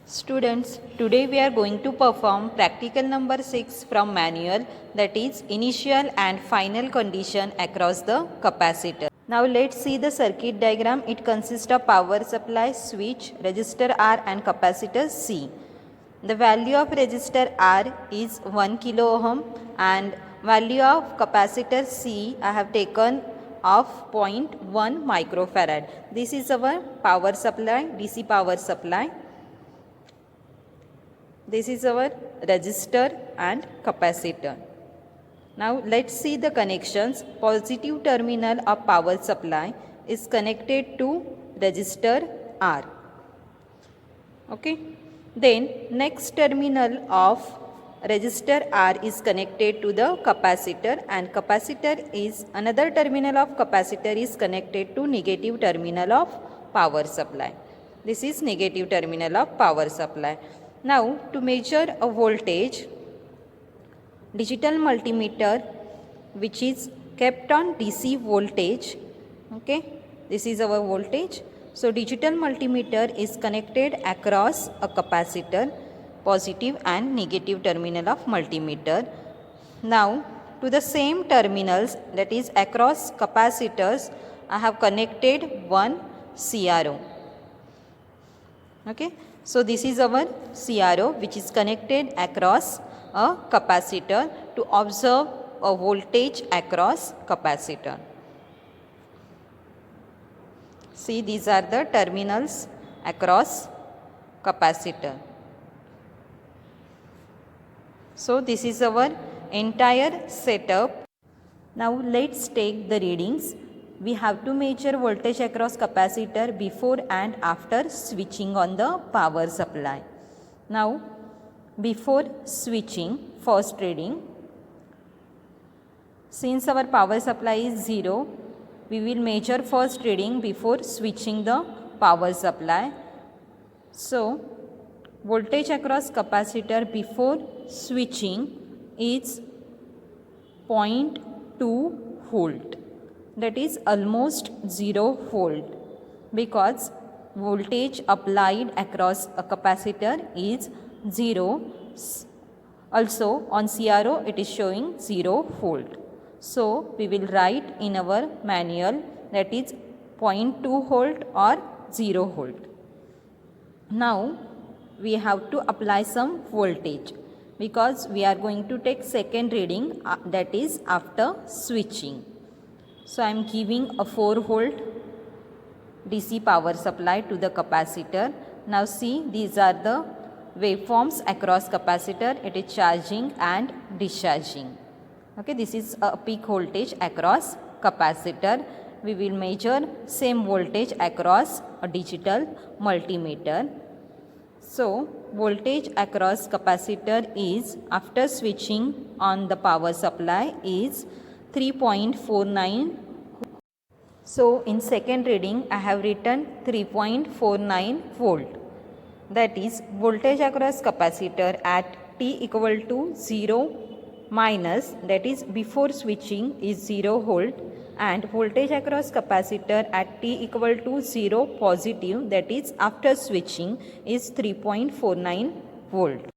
Students, today we are going to perform practical number 6 from manual, that is initial and final condition across the capacitor. Now let's see the circuit diagram. It consists of power supply, switch, resistor R and capacitor C. The value of resistor R is 1 kilo ohm and value of capacitor C I have taken of 0.1 microfarad. This is our power supply, DC power supply. This is our resistor and capacitor. Now let's see the connections. Positive terminal of power supply is connected to resistor R. Okay. Then next terminal of resistor R is connected to the capacitor, and capacitor is another terminal of capacitor is connected to negative terminal of power supply. This is negative terminal of power supply. Now to measure a voltage, digital multimeter which is kept on DC voltage, okay, this is our voltage. So digital multimeter is connected across a capacitor, positive and negative terminal of multimeter. Now to the same terminals, that is across capacitors, I have connected one CRO. Okay, so this is our CRO which is connected across a capacitor to observe a voltage across capacitor. See, these are the terminals across capacitor. So this is our entire setup. Now let's take the readings. We have to measure voltage across capacitor before and after switching on the power supply. Now before switching, first reading, since our power supply is 0, we will measure first reading before switching the power supply. So voltage across capacitor before switching is 0.2 volt. That is almost 0 volt, because voltage applied across a capacitor is 0. Also on CRO it is showing 0 volt. So we will write in our manual that is 0.2 volt or 0 volt. Now we have to apply some voltage, because we are going to take second reading, that is after switching. So I am giving a 4 volt DC power supply to the capacitor. Now see, these are the waveforms across capacitor. It is charging and discharging. Okay, this is a peak voltage across capacitor. We will measure same voltage across a digital multimeter. So voltage across capacitor is, after switching on the power supply, is 3.49. So in second reading I have written 3.49 volt. That is voltage across capacitor at t equal to 0 minus, that is before switching, is 0 volt, and voltage across capacitor at t equal to 0 positive, that is after switching, is 3.49 volt.